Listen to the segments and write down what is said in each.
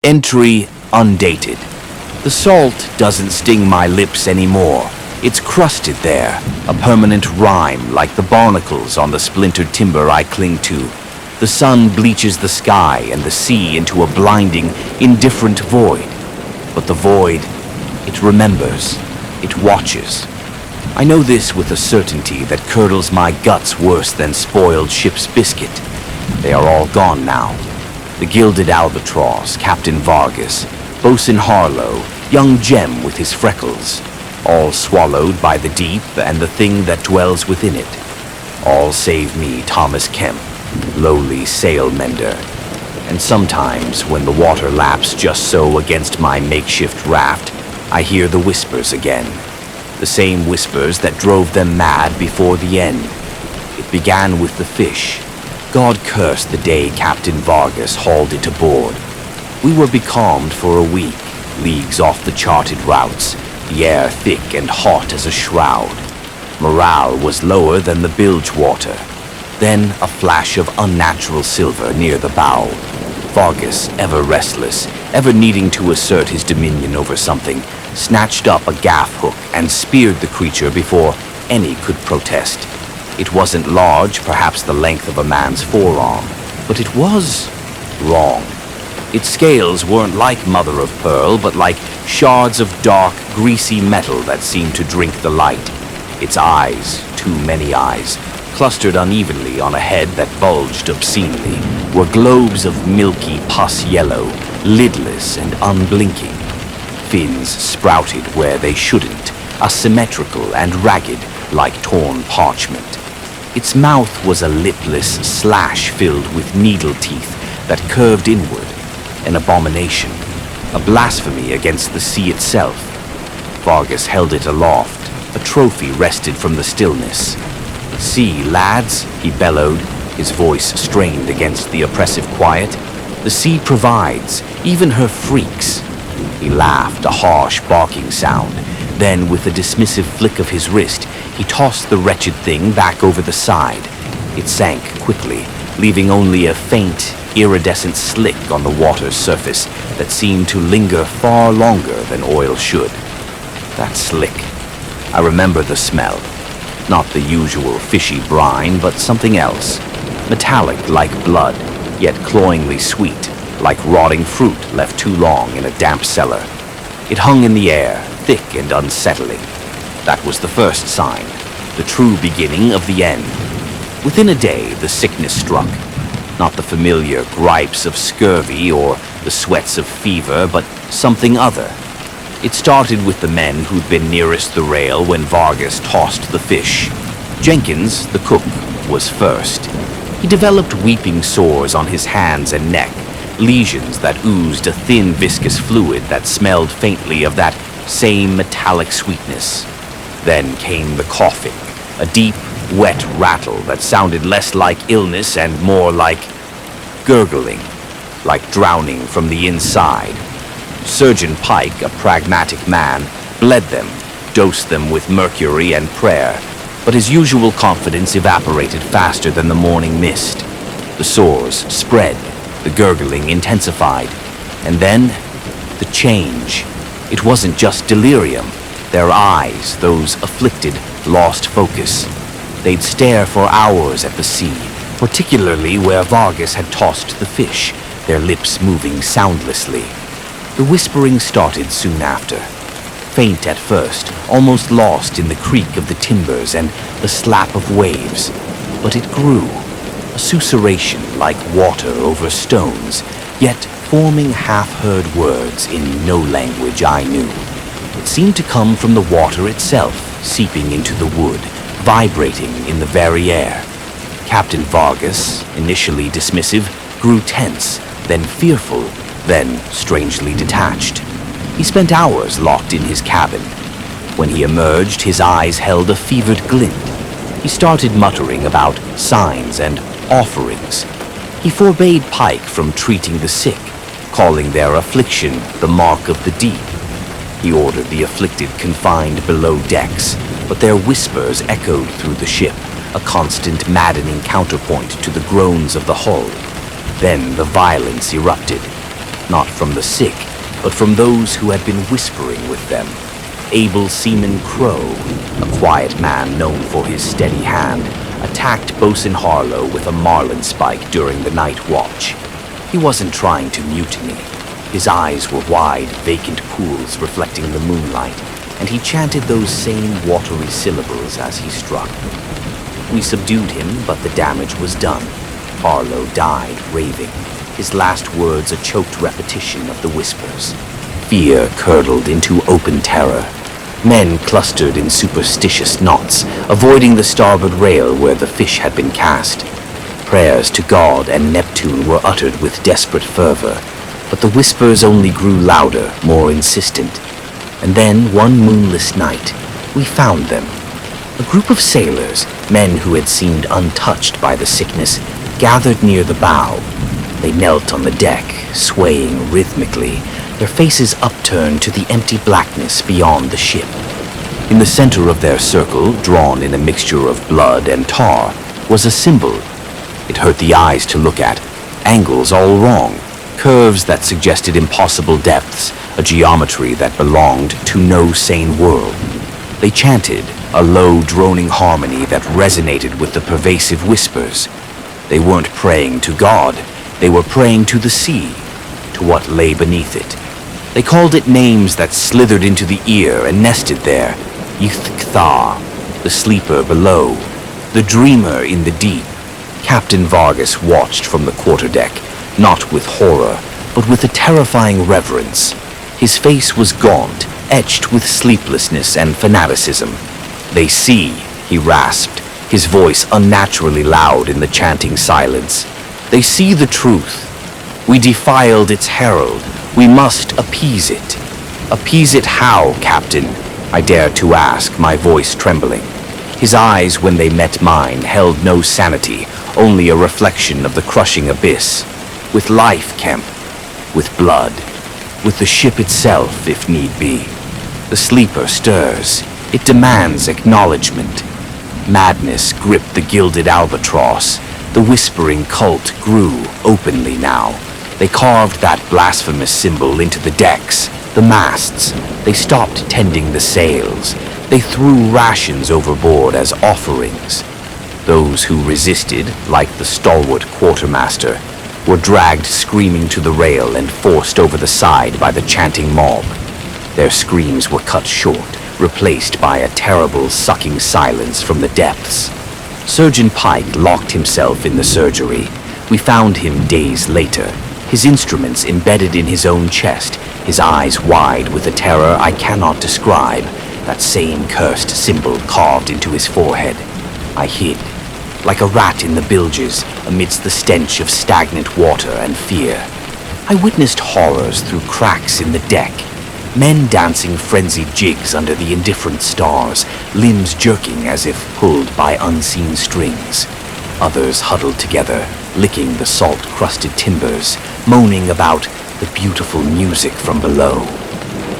Entry undated. The salt doesn't sting my lips anymore. It's crusted there, a permanent rime like the barnacles on the splintered timber I cling to. The sun bleaches the sky and the sea into a blinding, indifferent void. But the void, it remembers, it watches. I know this with a certainty that curdles my guts worse than spoiled ship's biscuit. They are all gone now. The gilded albatross, Captain Vargas, Bosun Harlow, young Jem with his freckles, all swallowed by the deep and the thing that dwells within it. All save me, Thomas Kemp, lowly sail mender. And sometimes, when the water laps just so against my makeshift raft, I hear the whispers again. The same whispers that drove them mad before the end. It began with the fish. God curse the day Captain Vargas hauled it aboard. We were becalmed for a week, leagues off the charted routes, the air thick and hot as a shroud. Morale was lower than the bilge water. Then a flash of unnatural silver near the bow. Vargas, ever restless, ever needing to assert his dominion over something, snatched up a gaff hook and speared the creature before any could protest. It wasn't large, perhaps the length of a man's forearm, but it was wrong. Its scales weren't like mother of pearl, but like shards of dark, greasy metal that seemed to drink the light. Its eyes, too many eyes, clustered unevenly on a head that bulged obscenely, were globes of milky pus yellow, lidless and unblinking. Fins sprouted where they shouldn't, asymmetrical and ragged like torn parchment. Its mouth was a lipless slash filled with needle teeth that curved inward, an abomination, a blasphemy against the sea itself. Vargas held it aloft, a trophy wrested from the stillness. "See, lads," he bellowed, his voice strained against the oppressive quiet. "The sea provides, even her freaks." He laughed, a harsh barking sound. Then, with a dismissive flick of his wrist, he tossed the wretched thing back over the side. It sank quickly, leaving only a faint, iridescent slick on the water's surface that seemed to linger far longer than oil should. That slick. I remember the smell. Not the usual fishy brine, but something else. Metallic like blood, yet cloyingly sweet, like rotting fruit left too long in a damp cellar. It hung in the air, thick and unsettling. That was the first sign, the true beginning of the end. Within a day, the sickness struck. Not the familiar gripes of scurvy or the sweats of fever, but something other. It started with the men who'd been nearest the rail when Vargas tossed the fish. Jenkins, the cook, was first. He developed weeping sores on his hands and neck, lesions that oozed a thin viscous fluid that smelled faintly of that same metallic sweetness. Then came the coughing, a deep, wet rattle that sounded less like illness and more like gurgling, like drowning from the inside. Surgeon Pike, a pragmatic man, bled them, dosed them with mercury and prayer, but his usual confidence evaporated faster than the morning mist. The sores spread, the gurgling intensified, and then the change. It wasn't just delirium. Their eyes, those afflicted, lost focus. They'd stare for hours at the sea, particularly where Vargas had tossed the fish, their lips moving soundlessly. The whispering started soon after. Faint at first, almost lost in the creak of the timbers and the slap of waves. But it grew, a susurration like water over stones, yet forming half-heard words in no language I knew. It seemed to come from the water itself, seeping into the wood, vibrating in the very air. Captain Vargas, initially dismissive, grew tense, then fearful, then strangely detached. He spent hours locked in his cabin. When he emerged, his eyes held a fevered glint. He started muttering about signs and offerings. He forbade Pike from treating the sick, calling their affliction the mark of the deep. He ordered the afflicted confined below decks, but their whispers echoed through the ship, a constant maddening counterpoint to the groans of the hull. Then the violence erupted. not from the sick, but from those who had been whispering with them. Able Seaman Crow, a quiet man known for his steady hand, attacked Bosun Harlow with a marlin spike during the night watch. He wasn't trying to mutiny. His eyes were wide, vacant pools reflecting the moonlight, and he chanted those same watery syllables as he struck. We subdued him, but the damage was done. Harlow died, raving, his last words a choked repetition of the whispers. Fear curdled into open terror. Men clustered in superstitious knots, avoiding the starboard rail where the fish had been cast. Prayers to God and Neptune were uttered with desperate fervor, but the whispers only grew louder, more insistent. And then, one moonless night, we found them. A group of sailors, men who had seemed untouched by the sickness, gathered near the bow. They knelt on the deck, swaying rhythmically, their faces upturned to the empty blackness beyond the ship. In the center of their circle, drawn in a mixture of blood and tar, was a symbol. It hurt the eyes to look at, angles all wrong, curves that suggested impossible depths, a geometry that belonged to no sane world. They chanted, a low, droning harmony that resonated with the pervasive whispers. They weren't praying to God, they were praying to the sea, to what lay beneath it. They called it names that slithered into the ear and nested there. Ythktha, the sleeper below, the dreamer in the deep. Captain Vargas watched from the quarterdeck, not with horror, but with a terrifying reverence. His face was gaunt, etched with sleeplessness and fanaticism. "They see," he rasped, his voice unnaturally loud in the chanting silence. "They see the truth. We defiled its herald. We must appease it." "Appease it how, Captain?" I dared to ask, my voice trembling. His eyes, when they met mine, held no sanity, only a reflection of the crushing abyss. "With life, Kemp. With blood. With the ship itself, if need be. The sleeper stirs. It demands acknowledgement." Madness gripped the gilded albatross. The whispering cult grew openly now. They carved that blasphemous symbol into the decks, the masts. They stopped tending the sails. They threw rations overboard as offerings. Those who resisted, like the stalwart quartermaster, were dragged screaming to the rail and forced over the side by the chanting mob. Their screams were cut short, replaced by a terrible sucking silence from the depths. Surgeon Pike locked himself in the surgery. We found him days later, his instruments embedded in his own chest, his eyes wide with a terror I cannot describe, that same cursed symbol carved into his forehead. I hid, like a rat in the bilges, amidst the stench of stagnant water and fear. I witnessed horrors through cracks in the deck, men dancing frenzied jigs under the indifferent stars, limbs jerking as if pulled by unseen strings. Others huddled together, licking the salt-crusted timbers, moaning about the beautiful music from below.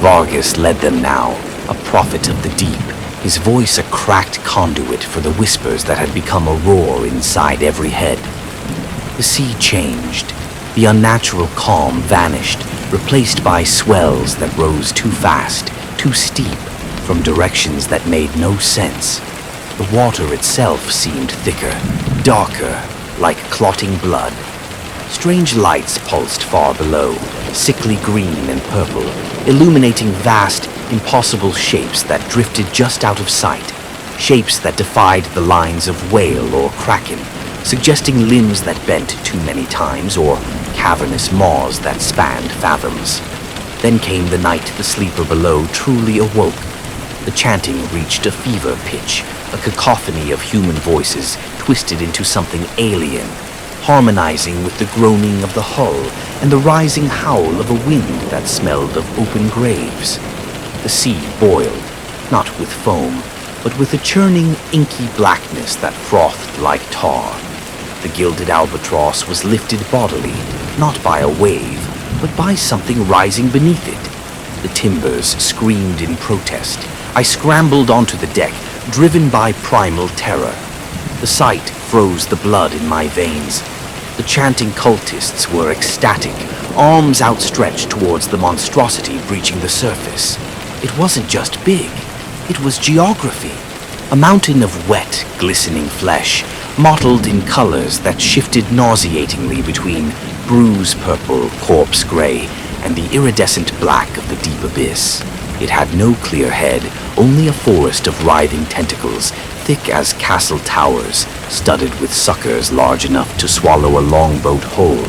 Vargas led them now, a prophet of the deep, his voice a cracked conduit for the whispers that had become a roar inside every head. The sea changed. The unnatural calm vanished, replaced by swells that rose too fast, too steep, from directions that made no sense. The water itself seemed thicker, darker, like clotting blood. Strange lights pulsed far below, sickly green and purple, illuminating vast, impossible shapes that drifted just out of sight, shapes that defied the lines of whale or kraken, suggesting limbs that bent too many times or cavernous maws that spanned fathoms. Then came the night the sleeper below truly awoke. The chanting reached a fever pitch, a cacophony of human voices twisted into something alien, harmonizing with the groaning of the hull and the rising howl of a wind that smelled of open graves. The sea boiled, not with foam, but with a churning, inky blackness that frothed like tar. The gilded albatross was lifted bodily, not by a wave, but by something rising beneath it. The timbers screamed in protest. I scrambled onto the deck, driven by primal terror. The sight froze the blood in my veins. The chanting cultists were ecstatic, arms outstretched towards the monstrosity breaching the surface. It wasn't just big, it was geography. A mountain of wet, glistening flesh, mottled in colors that shifted nauseatingly between bruise purple, corpse gray, and the iridescent black of the deep abyss. It had no clear head, only a forest of writhing tentacles, thick as castle towers, studded with suckers large enough to swallow a longboat whole.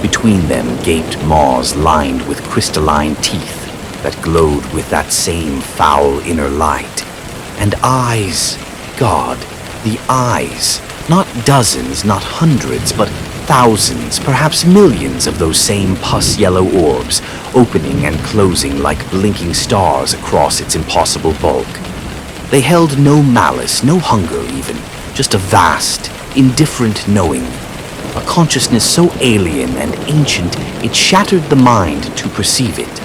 Between them gaped maws lined with crystalline teeth that glowed with that same foul inner light. And eyes, God, the eyes, not dozens, not hundreds, but thousands, perhaps millions of those same pus-yellow orbs, opening and closing like blinking stars across its impossible bulk. They held no malice, no hunger even, just a vast, indifferent knowing, a consciousness so alien and ancient it shattered the mind to perceive it.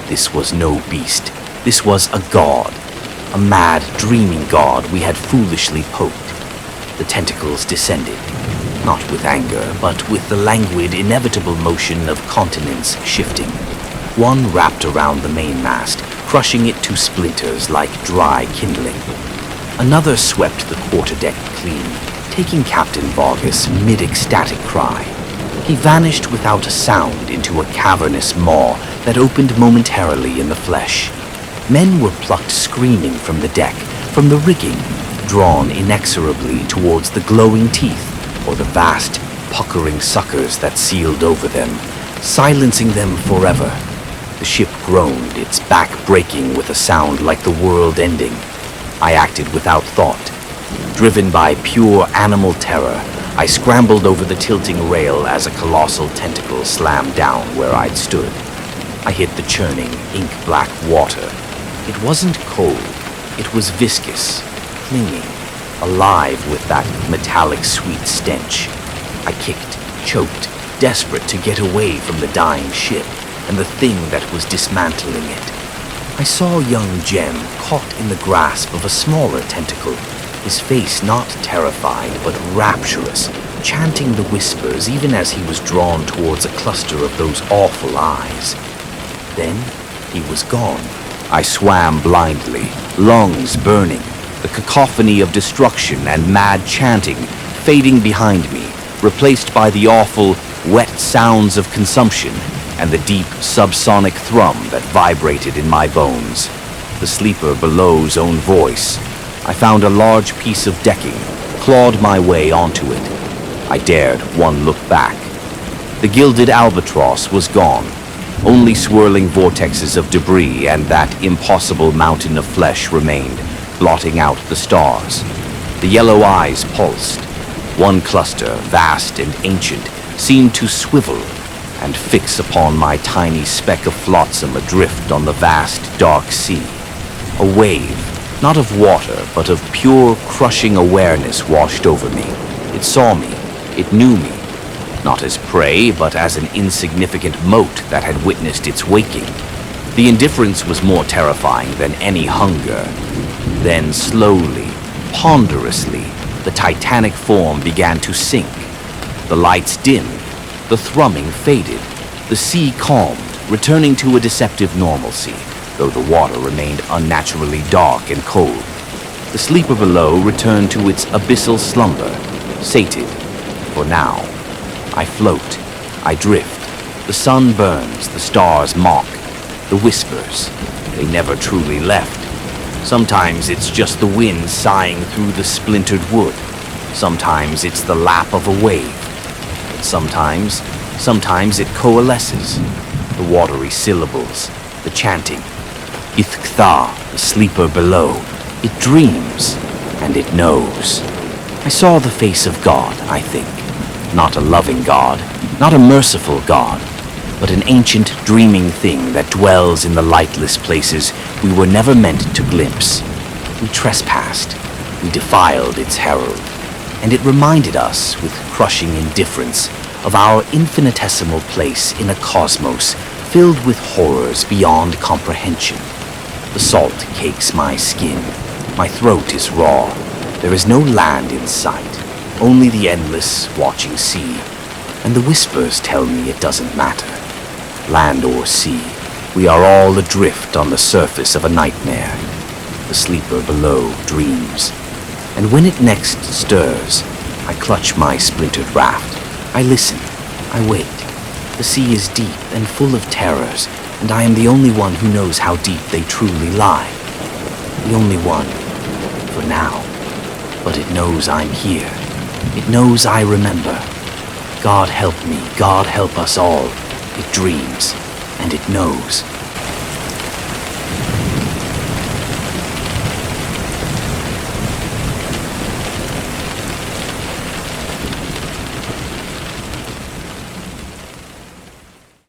This was no beast, this was a god, a mad, dreaming god we had foolishly poked. The tentacles descended, not with anger, but with the languid, inevitable motion of continents shifting. One wrapped around the mainmast, crushing it to splinters like dry kindling. Another swept the quarterdeck clean, taking Captain Vargas mid-ecstatic cry. He vanished without a sound into a cavernous maw that opened momentarily in the flesh. Men were plucked screaming from the deck, from the rigging, drawn inexorably towards the glowing teeth, or the vast, puckering suckers that sealed over them, silencing them forever. The ship groaned, its back breaking with a sound like the world ending. I acted without thought. Driven by pure animal terror, I scrambled over the tilting rail as a colossal tentacle slammed down where I'd stood. I hit the churning, ink-black water. It wasn't cold. It was viscous, clinging, alive with that metallic sweet stench. I kicked, choked, desperate to get away from the dying ship and the thing that was dismantling it. I saw young Jem caught in the grasp of a smaller tentacle, his face not terrified but rapturous, chanting the whispers even as he was drawn towards a cluster of those awful eyes. Then he was gone. I swam blindly, lungs burning, the cacophony of destruction and mad chanting fading behind me, replaced by the awful, wet sounds of consumption and the deep subsonic thrum that vibrated in my bones. The sleeper below's own voice. I found a large piece of decking, clawed my way onto it. I dared one look back. The gilded albatross was gone. Only swirling vortexes of debris and that impossible mountain of flesh remained, blotting out the stars. The yellow eyes pulsed. One cluster, vast and ancient, seemed to swivel and fix upon my tiny speck of flotsam adrift on the vast, dark sea. A wave, not of water, but of pure, crushing awareness washed over me. It saw me. It knew me. Not as prey, but as an insignificant mote that had witnessed its waking. The indifference was more terrifying than any hunger. Then slowly, ponderously, the titanic form began to sink. The lights dimmed. The thrumming faded. The sea calmed, returning to a deceptive normalcy, though the water remained unnaturally dark and cold. The sleeper below returned to its abyssal slumber, sated. For now, I float. I drift. The sun burns, the stars mock. The whispers, they never truly left. Sometimes it's just the wind sighing through the splintered wood. Sometimes it's the lap of a wave. But sometimes it coalesces. The watery syllables, the chanting. Ithktha, the sleeper below. It dreams, and it knows. I saw the face of God, I think. Not a loving God, not a merciful God, but an ancient dreaming thing that dwells in the lightless places we were never meant to glimpse. We trespassed, we defiled its herald, and it reminded us with crushing indifference of our infinitesimal place in a cosmos filled with horrors beyond comprehension. The salt cakes my skin, my throat is raw, there is no land in sight. Only the endless, watching sea, and the whispers tell me it doesn't matter. land or sea. We are all adrift on the surface of a nightmare. The sleeper below dreams. And when it next stirs, I clutch my splintered raft. I listen. I wait. The sea is deep and full of terrors, and I am the only one who knows how deep they truly lie. The only one, for now. But it knows I'm here. It knows I remember. God help me, God help us all. It dreams, and it knows.